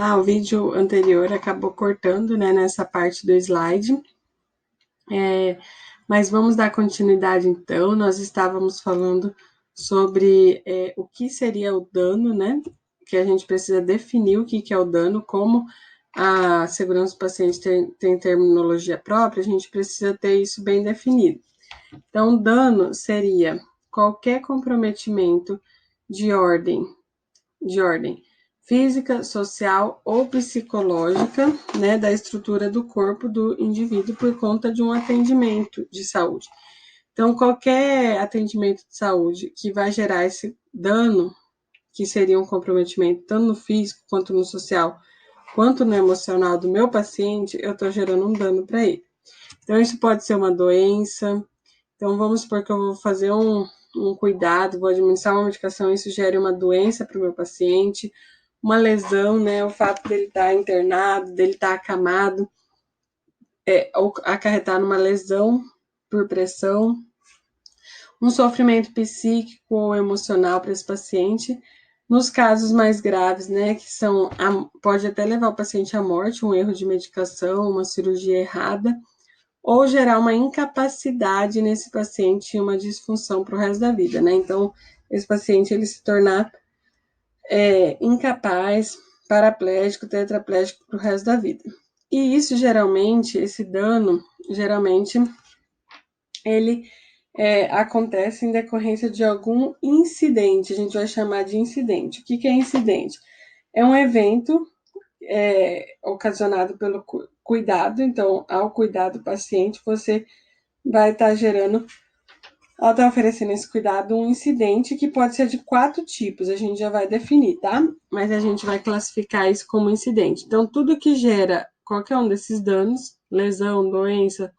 O vídeo anterior acabou cortando, né, nessa parte do slide. Mas vamos dar continuidade então. Nós estávamos falando sobre o que seria o dano, né? Que a gente precisa definir o que é o dano, como a segurança do paciente tem terminologia própria, a gente precisa ter isso bem definido. Então, dano seria qualquer comprometimento de ordem física, social ou psicológica, né, da estrutura do corpo do indivíduo por conta de um atendimento de saúde. Então, qualquer atendimento de saúde que vai gerar esse dano, que seria um comprometimento tanto no físico quanto no social, quanto no emocional do meu paciente, eu estou gerando um dano para ele. Então, isso pode ser uma doença. Então, vamos supor que eu vou fazer um cuidado, vou administrar uma medicação, isso gera uma doença para o meu paciente, uma lesão, né? O fato dele estar internado, dele estar acamado, ou acarretar numa lesão por pressão, um sofrimento psíquico ou emocional para esse paciente. Nos casos mais graves, né, que são, pode até levar o paciente à morte, um erro de medicação, uma cirurgia errada, ou gerar uma incapacidade nesse paciente e uma disfunção para o resto da vida, né? Então, esse paciente ele se tornar incapaz, paraplégico, tetraplégico para o resto da vida. E isso geralmente, esse dano, geralmente, ele acontece em decorrência de algum incidente, a gente vai chamar de incidente. O que é incidente? É um evento ocasionado pelo cuidado, então, ao cuidar do paciente, você vai estar gerando, ela está oferecendo esse cuidado, um incidente que pode ser de 4 tipos, a gente já vai definir, tá? Mas a gente vai classificar isso como incidente. Então, tudo que gera qualquer um desses danos, lesão, doença,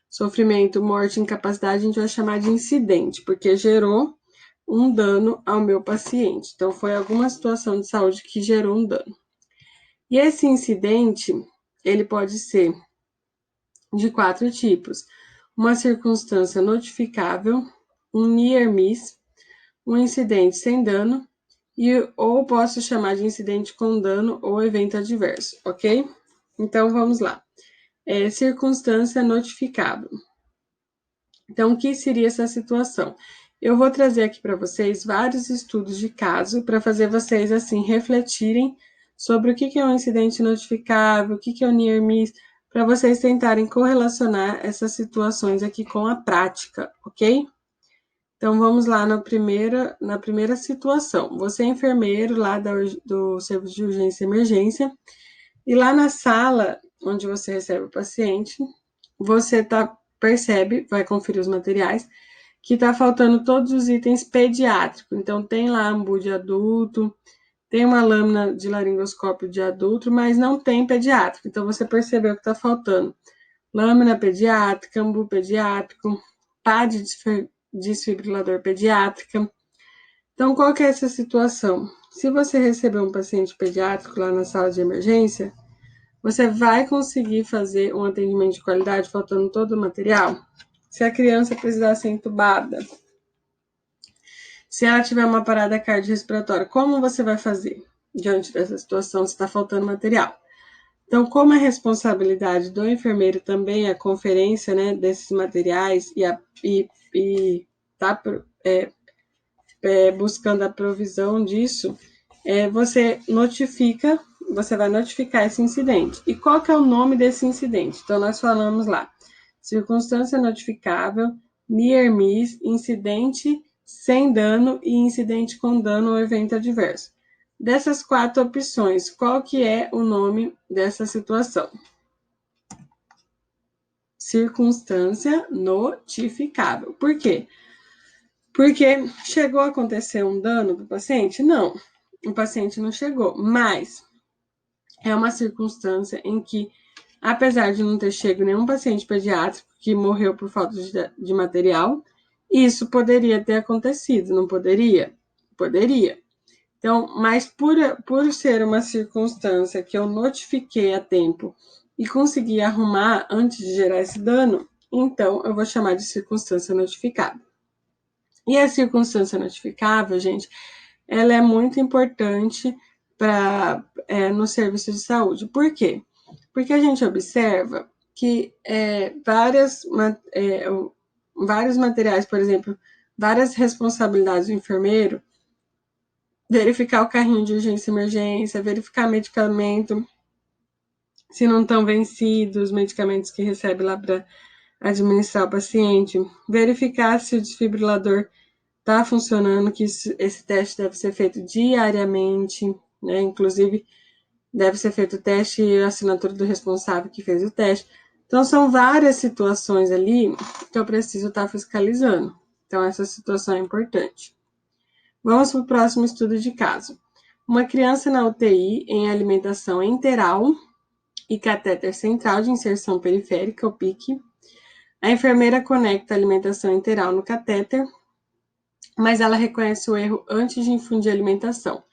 sofrimento, morte, incapacidade, a gente vai chamar de incidente, porque gerou um dano ao meu paciente. Então, foi alguma situação de saúde que gerou um dano. E esse incidente, ele pode ser de 4 tipos. Uma circunstância notificável, um near miss, um incidente sem dano, ou posso chamar de incidente com dano ou evento adverso, ok? Então, vamos lá. Circunstância notificável. Então, o que seria essa situação? Eu vou trazer aqui para vocês vários estudos de caso para fazer vocês, assim, refletirem sobre o que é um incidente notificável, o que é o near miss, para vocês tentarem correlacionar essas situações aqui com a prática, ok? Então, vamos lá na primeira situação. Você é enfermeiro lá do Serviço de Urgência e Emergência, e lá na sala onde você recebe o paciente, você percebe, vai conferir os materiais, que está faltando todos os itens pediátricos. Então, tem lá ambu de adulto, tem uma lâmina de laringoscópio de adulto, mas não tem pediátrico. Então, você percebeu que está faltando lâmina pediátrica, ambu pediátrico, pá de desfibrilador pediátrica. Então, qual que é essa situação? Se você receber um paciente pediátrico lá na sala de emergência, você vai conseguir fazer um atendimento de qualidade faltando todo o material? Se a criança precisar ser entubada, se ela tiver uma parada cardiorrespiratória, como você vai fazer diante dessa situação se está faltando material? Então, como é responsabilidade do enfermeiro também a conferência, né, desses materiais e tá buscando a provisão disso, você vai notificar esse incidente. E qual que é o nome desse incidente? Então, nós falamos lá, circunstância notificável, near miss, incidente sem dano e incidente com dano ou evento adverso. Dessas 4 opções, qual que é o nome dessa situação? Circunstância notificável. Por quê? Porque chegou a acontecer um dano para o paciente? Não, o paciente não chegou, mas é uma circunstância em que, apesar de não ter chegado nenhum paciente pediátrico que morreu por falta de material, isso poderia ter acontecido, não poderia? Poderia. Então, mas por ser uma circunstância que eu notifiquei a tempo e consegui arrumar antes de gerar esse dano, então eu vou chamar de circunstância notificável. E a circunstância notificável, gente, ela é muito importante no serviço de saúde. Por quê? Porque a gente observa que vários materiais, por exemplo, várias responsabilidades do enfermeiro, verificar o carrinho de urgência e emergência, verificar medicamento, se não estão vencidos, os medicamentos que recebe lá para administrar o paciente, verificar se o desfibrilador está funcionando, que esse teste deve ser feito diariamente, né? Inclusive, deve ser feito o teste e a assinatura do responsável que fez o teste. Então, são várias situações ali que eu preciso estar fiscalizando. Então, essa situação é importante. Vamos para o próximo estudo de caso. Uma criança na UTI em alimentação enteral e catéter central de inserção periférica, o PIC. A enfermeira conecta a alimentação enteral no catéter, mas ela reconhece o erro antes de infundir a alimentação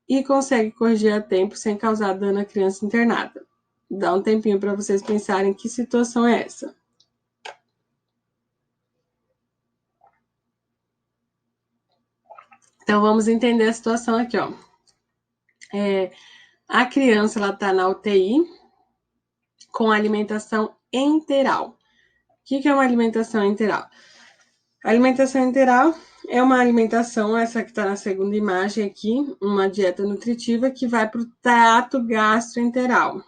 e consegue corrigir a tempo sem causar dano à criança internada. Dá um tempinho para vocês pensarem que situação é essa. Então, vamos entender a situação aqui, ó. A criança, ela tá na UTI com alimentação enteral. O que é uma alimentação enteral? A alimentação enteral é uma alimentação, essa que está na segunda imagem aqui, uma dieta nutritiva que vai para o trato gastroenteral,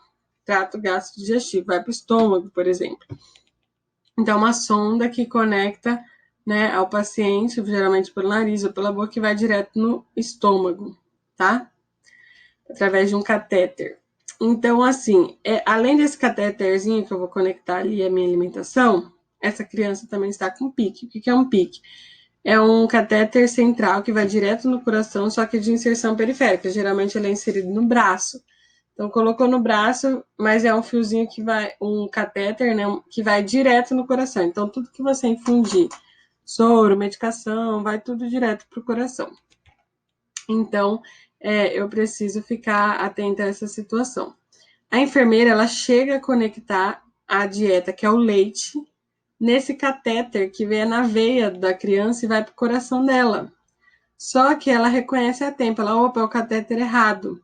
trato gastrodigestivo, vai para o estômago, por exemplo. Então, uma sonda que conecta, né, ao paciente, geralmente pelo nariz ou pela boca, que vai direto no estômago, tá? Através de um catéter. Então, assim, além desse catéterzinho que eu vou conectar ali a minha alimentação, essa criança também está com PIC. O que é um PIC? É um catéter central que vai direto no coração, só que de inserção periférica. Geralmente ele é inserido no braço. Então, colocou no braço, mas é um fiozinho que vai, um catéter, né, que vai direto no coração. Então, tudo que você infundir, soro, medicação, vai tudo direto para o coração. Então, eu preciso ficar atenta a essa situação. A enfermeira, ela chega a conectar a dieta, que é o leite, nesse catéter que vem na veia da criança e vai para o coração dela. Só que ela reconhece a tempo, ela, opa, é o catéter errado.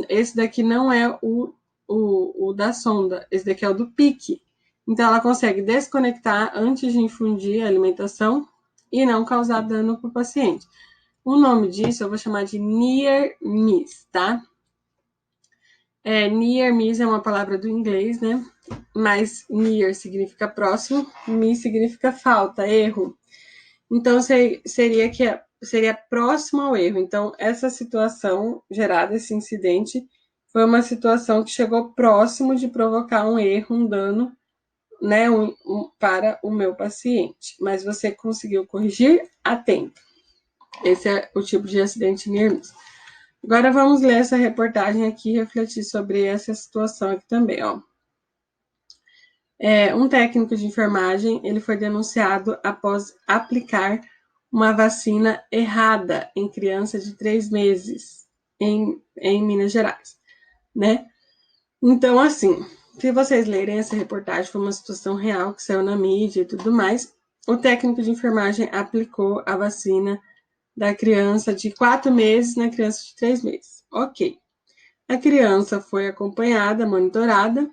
Esse daqui não é o da sonda, esse daqui é o do PIC. Então, ela consegue desconectar antes de infundir a alimentação e não causar dano para o paciente. O nome disso eu vou chamar de near miss, tá? Near miss é uma palavra do inglês, né? Mas near significa próximo, miss significa falta, erro. Então, seria próximo ao erro. Então, essa situação gerada, esse incidente, foi uma situação que chegou próximo de provocar um erro, um dano, né, para o meu paciente. Mas você conseguiu corrigir a tempo. Esse é o tipo de acidente near miss. Agora vamos ler essa reportagem aqui e refletir sobre essa situação aqui também, ó. Um técnico de enfermagem, ele foi denunciado após aplicar uma vacina errada em criança de 3 meses em Minas Gerais, né? Então, assim, se vocês lerem essa reportagem, foi uma situação real que saiu na mídia e tudo mais. O técnico de enfermagem aplicou a vacina da criança de 4 meses na criança de 3 meses. Ok. A criança foi acompanhada, monitorada,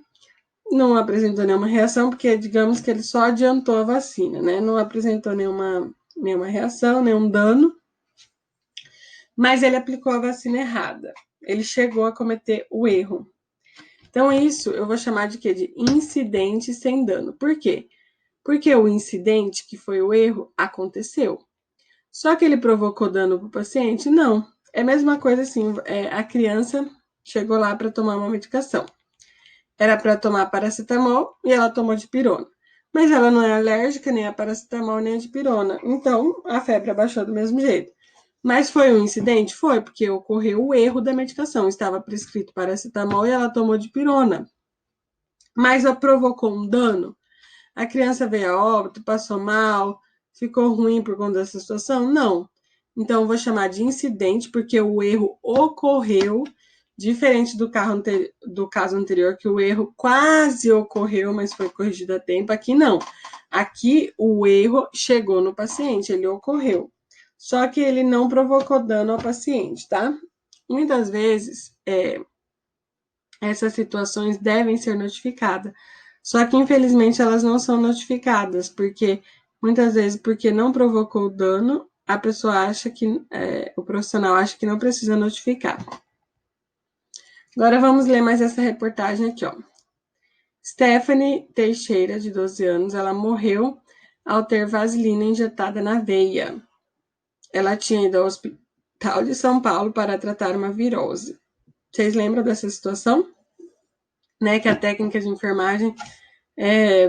não apresentou nenhuma reação, porque digamos que ele só adiantou a vacina, né? Não apresentou nenhuma reação, nenhum dano, mas ele aplicou a vacina errada. Ele chegou a cometer o erro. Então, isso eu vou chamar de quê? De incidente sem dano. Por quê? Porque o incidente, que foi o erro, aconteceu. Só que ele provocou dano para o paciente? Não. É a mesma coisa assim, a criança chegou lá para tomar uma medicação. Era para tomar paracetamol e ela tomou dipirona. Mas ela não é alérgica nem a paracetamol nem a dipirona. Então, a febre abaixou do mesmo jeito. Mas foi um incidente? Foi, porque ocorreu o erro da medicação. Estava prescrito paracetamol e ela tomou dipirona. Mas ela provocou um dano? A criança veio a óbito, passou mal, ficou ruim por conta dessa situação? Não. Então, eu vou chamar de incidente, porque o erro ocorreu, diferente do caso anterior, que o erro quase ocorreu, mas foi corrigido a tempo. Aqui, não. Aqui, o erro chegou no paciente, ele ocorreu. Só que ele não provocou dano ao paciente, tá? muitas vezes essas situações devem ser notificadas. Só que, infelizmente, elas não são notificadas, porque muitas vezes, porque não provocou dano, a pessoa acha que, o profissional acha que não precisa notificar. Agora vamos ler mais essa reportagem aqui, ó. Stephanie Teixeira, de 12 anos, ela morreu ao ter vaselina injetada na veia. Ela tinha ido ao Hospital de São Paulo para tratar uma virose. Vocês lembram dessa situação? Né, que a técnica de enfermagem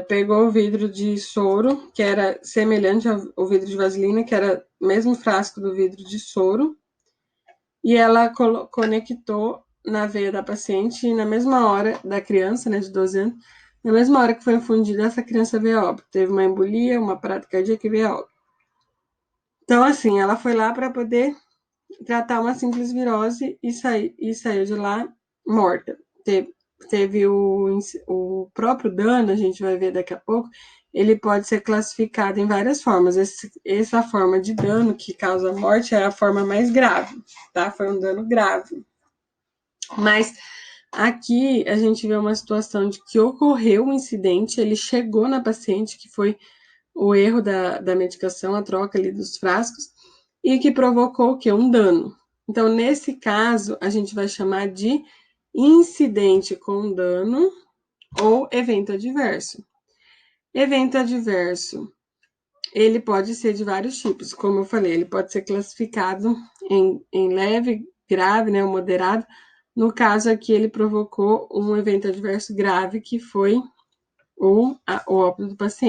pegou o vidro de soro, que era semelhante ao vidro de vaselina, que era o mesmo frasco do vidro de soro, e ela conectou na veia da paciente, e na mesma hora da criança, né, de 12 anos, na mesma hora que foi infundida, essa criança veio a óbito. Teve uma embolia, uma parada cardíaca e veio a óbito. Então, assim, ela foi lá para poder tratar uma simples virose e saiu de lá morta. Teve o próprio dano, a gente vai ver daqui a pouco, ele pode ser classificado em várias formas. Essa forma de dano que causa morte é a forma mais grave, tá? Foi um dano grave. Mas aqui a gente vê uma situação de que ocorreu um incidente, ele chegou na paciente, que foi o erro da medicação, a troca ali dos frascos, e que provocou o quê? Um dano. Então, nesse caso, a gente vai chamar de incidente com dano ou evento adverso. Evento adverso, ele pode ser de vários tipos, como eu falei, ele pode ser classificado em leve, grave, né, ou moderado. No caso aqui, ele provocou um evento adverso grave, que foi o óbito do paciente.